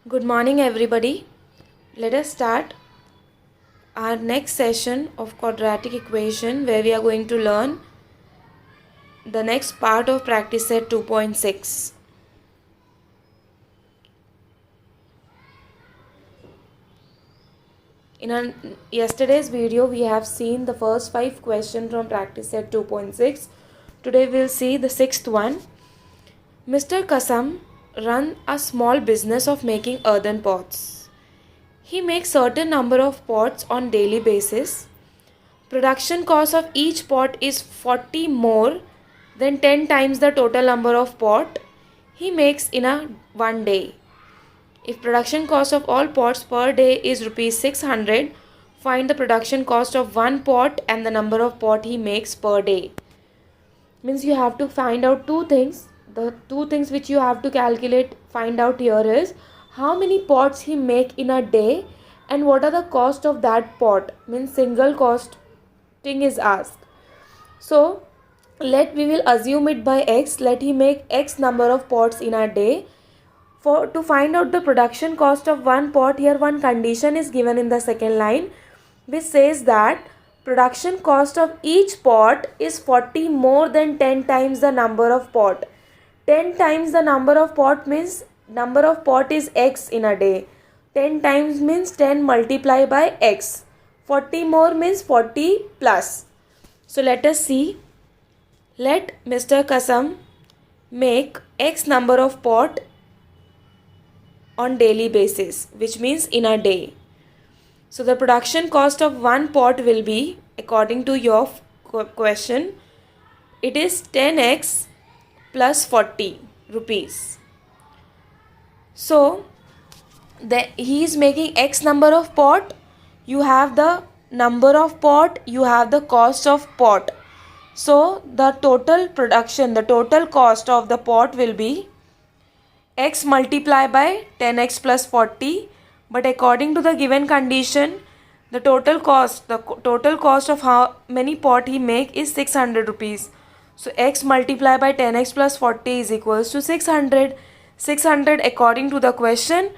Good morning, everybody. Let us start our next session of quadratic equation where we are going to learn the next part of practice set 2.6. In our yesterday's video, we have seen the first 5 questions from practice set 2.6. Today we'll see the sixth one. Mr. Kasam runs a small business of making earthen pots. He makes certain number of pots on daily basis. Production cost of each pot is 40 more than 10 times the total number of pot he makes in a one day. If production cost of all pots per day is rupees 600, find the production cost of one pot and the number of pot he makes per day. Means you have to find out two things. The two things which you have to find out here is how many pots he make in a day and what are the cost of that pot. Means single costing is asked. So we will assume it by x. Let he make x number of pots in a day. To find out the production cost of one pot, here one condition is given in the second line which says that production cost of each pot is 40 more than 10 times the number of pot. 10 times the number of pot means number of pot is x in a day. 10 times means 10 multiplied by x. 40 more means 40 plus. So let us see. Let Mr. Kasam make x number of pot on daily basis, which means in a day. So the production cost of one pot will be, according to your question, it is 10x plus 40 rupees. So he is making x number of pot. You have the number of pot, you have the cost of pot. So the total production, the total cost of the pot will be x multiplied by 10x plus 40, but according to the given condition, the total cost of how many pot he make is 600 rupees. So x multiplied by 10x plus 40 is equals to 600. 600 according to the question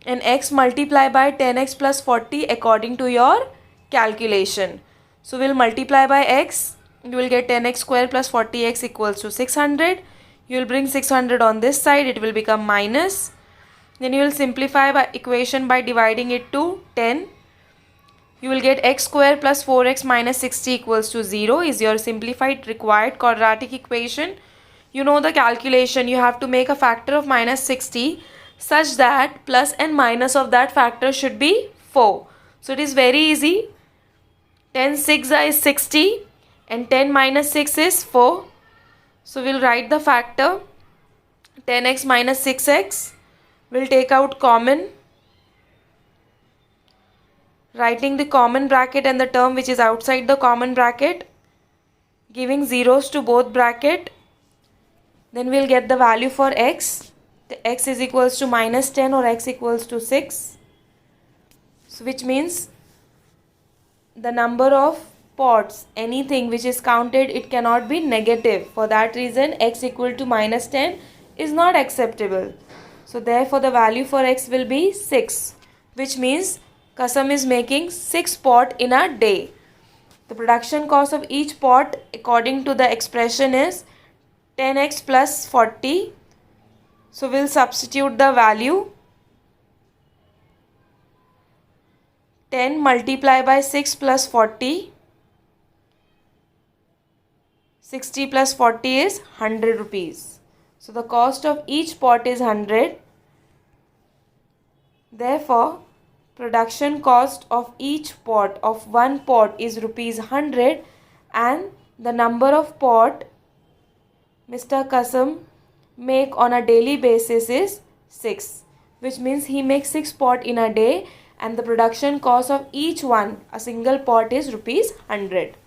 and x multiplied by 10x plus 40 according to your calculation. So we'll multiply by x. You will get 10x square plus 40x equals to 600. You will bring 600 on this side, it will become minus. Then you will simplify by equation by dividing it to 10. You will get x square plus 4x minus 60 equals to 0 is your simplified required quadratic equation. You know the calculation, you have to make a factor of minus 60 such that plus and minus of that factor should be 4. So it is very easy. 10 6 is 60 and 10 minus 6 is 4. So we'll write the factor 10x minus 6x. We'll take out common. Writing the common bracket and the term which is outside the common bracket. Giving zeros to both bracket. Then we'll get the value for x. The x is equals to minus 10 or x equals to 6. So which means the number of pots, anything which is counted, it cannot be negative. For that reason x equal to minus 10 is not acceptable. So therefore the value for x will be 6, which means Kasam is making 6 pot in a day. The production cost of each pot according to the expression is 10x plus 40. So we'll substitute the value 10 multiplied by 6 plus 40. 60 plus 40 is 100 rupees. So the cost of each pot is 100. Therefore, production cost of each pot of one pot is rupees 100 and the number of pot Mr. Kasam make on a daily basis is 6, which means he makes 6 pot in a day and the production cost of each one, a single pot, is rupees 100.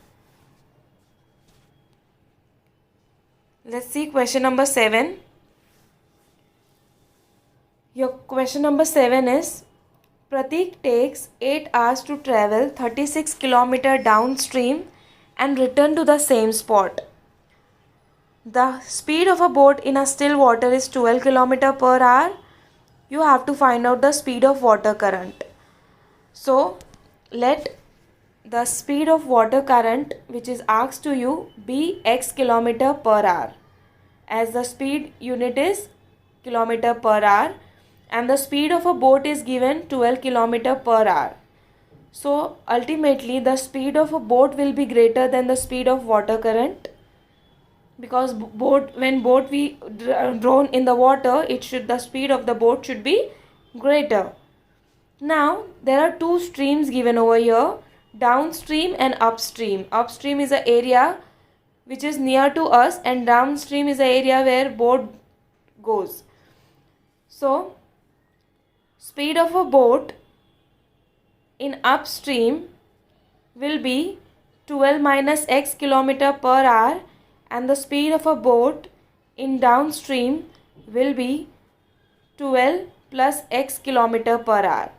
Let's see question number 7. Your question number 7 is Pratik takes 8 hours to travel 36 km downstream and return to the same spot. The speed of a boat in a still water is 12 km per hour. you have to find out the speed of water current. So let the speed of water current which is asked to you be x kilometer per hour, as the speed unit is kilometer per hour and the speed of a boat is given 12 kilometer per hour. So ultimately the speed of a boat will be greater than the speed of water current, because when boat we drawn in the water, the speed of the boat should be greater. Now there are two streams given over here, downstream and upstream. Upstream is an area which is near to us and downstream is an area where boat goes. So speed of a boat in upstream will be 12 minus x kilometer per hour and the speed of a boat in downstream will be 12 plus x kilometer per hour.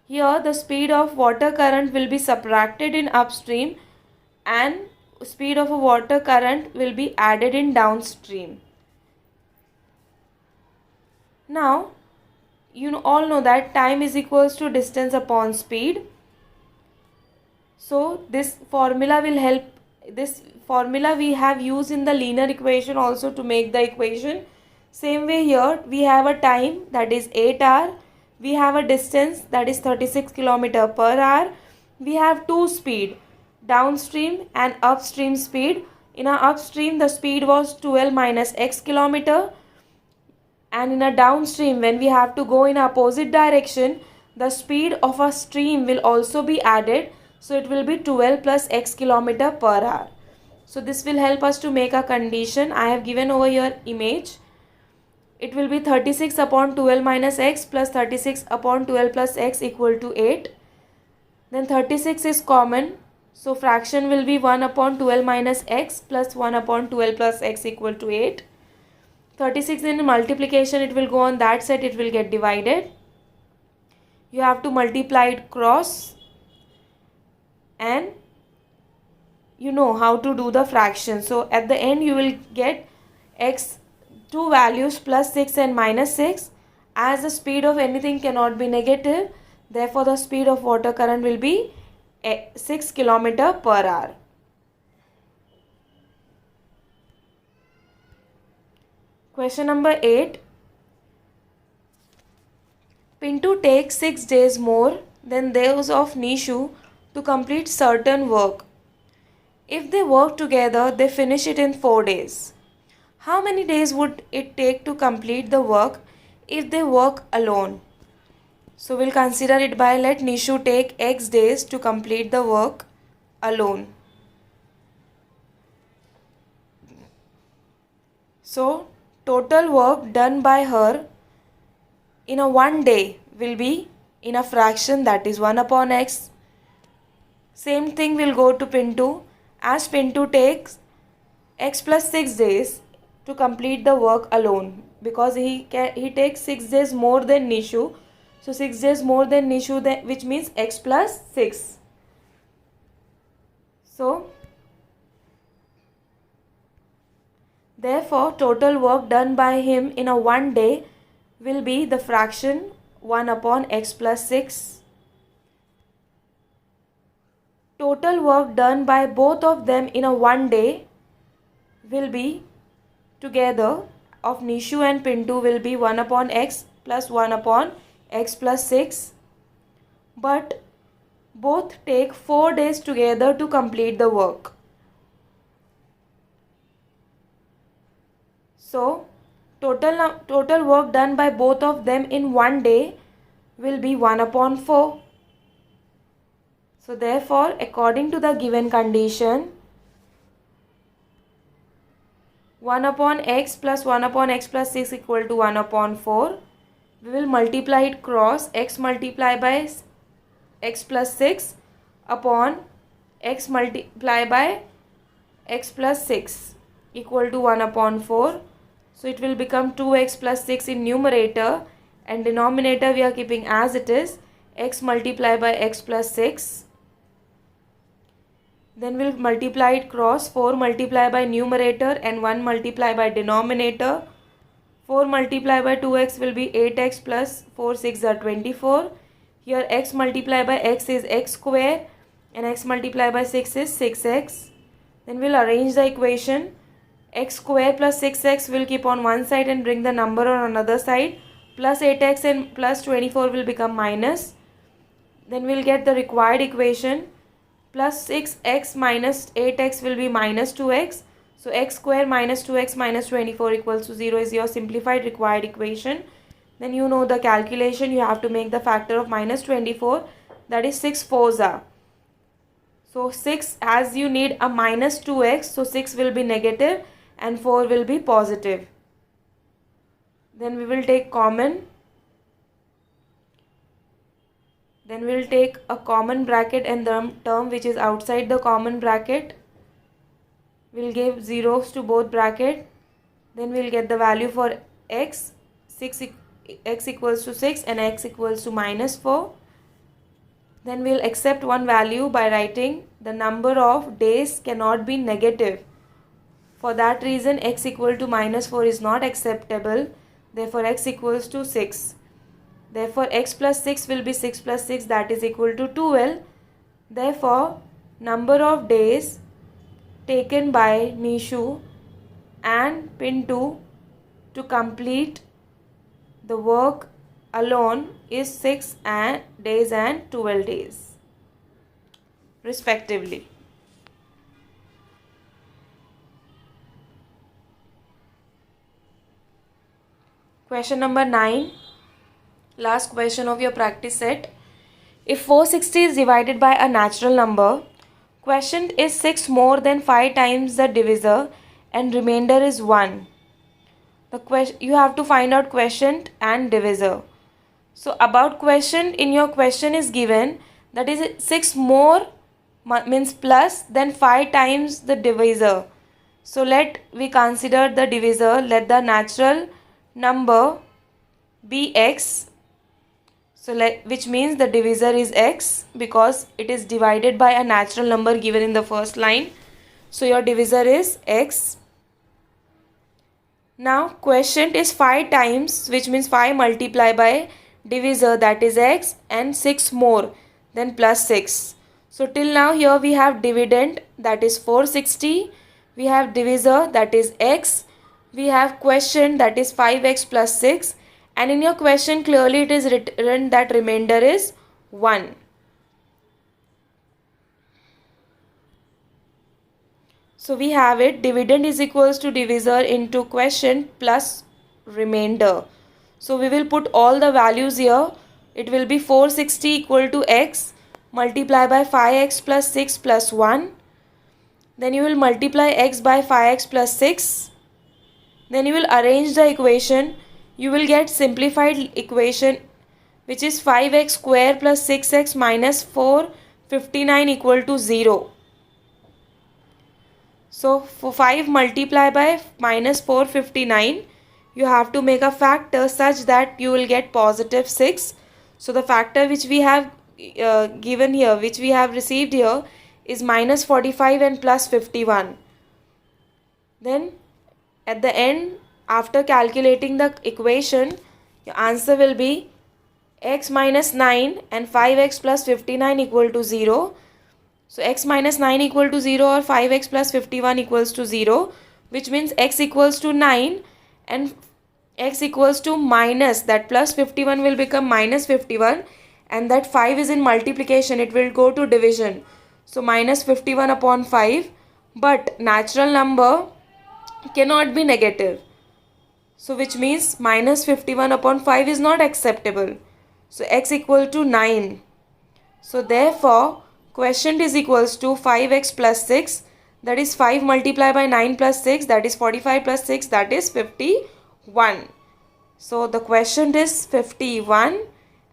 Here the speed of water current will be subtracted in upstream and speed of a water current will be added in downstream. Now you all know that time is equals to distance upon speed. So this formula will help. This formula we have used in the linear equation also to make the equation. Same way here we have a time, that is 8 hours. We have a distance, that is 36 kilometer per hour. We have two speed, downstream and upstream speed. In our upstream the speed was 12 minus x kilometer, and in a downstream when we have to go in opposite direction, the speed of a stream will also be added. So it will be 12 plus x kilometer per hour. So this will help us to make a condition. I have given over here image. It will be 36 upon 12 minus x plus 36 upon 12 plus x equal to 8. Then 36 is common. So fraction will be 1 upon 12 minus x plus 1 upon 12 plus x equal to 8. 36 in multiplication, it will go on that side, it will get divided. You have to multiply it cross. And you know how to do the fraction. So at the end you will get x, two values plus 6 and minus 6. As the speed of anything cannot be negative, therefore the speed of water current will be 6 kilometer per hour. Question number 8. Pintu takes 6 days more than those of Nishu to complete certain work. If they work together, they finish it in 4 days. How many days would it take to complete the work if they work alone? So we'll consider it by let Nishu take x days to complete the work alone. So total work done by her in a 1 day will be in a fraction, that is 1 upon x. Same thing will go to Pintu, as Pintu takes x plus 6 days to complete the work alone, because he takes 6 days more than Nishu. So 6 days more than Nishu, which means x plus 6. So therefore total work done by him in a 1 day will be the fraction 1 upon x plus 6. Total work done by both of them in a 1 day will be together of Nishu and Pintu will be 1 upon x plus 1 upon x plus 6. But both take 4 days together to complete the work. So total work done by both of them in 1 day will be 1 upon 4. So therefore, according to the given condition, 1 upon x plus 1 upon x plus 6 equal to 1 upon 4. We will multiply it cross, x multiplied by x plus 6 upon x multiplied by x plus 6 equal to 1 upon 4. So it will become 2x plus 6 in numerator, and denominator we are keeping as it is, x multiplied by x plus 6. Then we'll multiply it cross, 4 multiplied by numerator and 1 multiplied by denominator. 4 multiplied by 2x will be 8x plus 4 6 are 24. Here x multiplied by x is x square and x multiplied by 6 is 6x. Then we'll arrange the equation. X square plus 6x will keep on one side and bring the number on another side. Plus 8x and plus 24 will become minus. Then we'll get the required equation. Plus 6x minus 8x will be minus 2x. So x square minus 2x minus 24 equals to 0 is your simplified required equation. Then you know the calculation. You have to make the factor of minus 24. That is 6 fours are. So 6, as you need a minus 2x, so 6 will be negative and 4 will be positive. Then we will take common. Then we will take a common bracket and the term which is outside the common bracket. We will give zeros to both bracket. Then we will get the value for x. X equals to 6 and x equals to minus 4. Then we will accept one value by writing the number of days cannot be negative. For that reason x equal to minus 4 is not acceptable. Therefore x equals to 6. Therefore x plus 6 will be 6 plus 6, that is equal to 12. Therefore number of days taken by Nishu and Pintu to complete the work alone is 6 days and 12 days respectively. Question number 9, last question of your practice set. If 460 is divided by a natural number, quotient is 6 more than 5 times the divisor and remainder is 1. You have to find out quotient and divisor. So about quotient, in your question is given that is 6 more means plus than 5 times the divisor. So let we consider the divisor. Let the natural number be x. So which means the divisor is x because it is divided by a natural number given in the first line. So your divisor is x. Now quotient is 5 times, which means 5 multiplied by divisor, that is x, and 6 more then plus 6. So till now here we have dividend, that is 460. We have divisor, that is x. We have quotient, that is 5x plus 6. And in your question clearly it is written that remainder is 1. So we have it, dividend is equals to divisor into quotient plus remainder. So we will put all the values here. It will be 460 equal to x multiplied by 5x plus 6 plus 1. Then you will multiply x by 5x plus 6. Then you will arrange the equation. You will get simplified equation which is 5x square plus 6x minus 459 equal to 0. So for 5 multiplied by minus 459, you have to make a factor such that you will get positive 6. So the factor which we have given here, which we have received here, is minus 45 and plus 51. Then at the end, after calculating the equation, your answer will be x minus 9 and 5x plus 59 equal to 0. So x minus 9 equal to 0 or 5x plus 51 equals to 0, which means x equals to 9 and x equals to minus that plus 51 will become minus 51, and that 5 is in multiplication, it will go to division. So minus 51 upon 5, but natural number cannot be negative. So which means minus 51 upon 5 is not acceptable. So x equal to 9. So therefore quotient is equals to 5x plus 6, that is 5 multiplied by 9 plus 6, that is 45 plus 6, that is 51. So the quotient is 51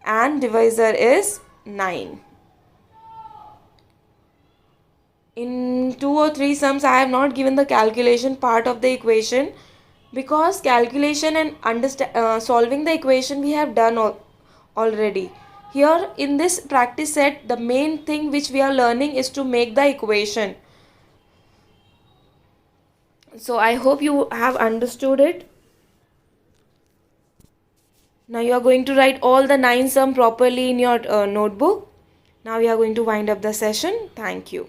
and divisor is 9. In 2 or 3 sums I have not given the calculation part of the equation because calculation and solving the equation we have done already. Here in this practice set, the main thing which we are learning is to make the equation. So I hope you have understood it. Now you are going to write all the 9 sum properly in your notebook. Now we are going to wind up the session. Thank you.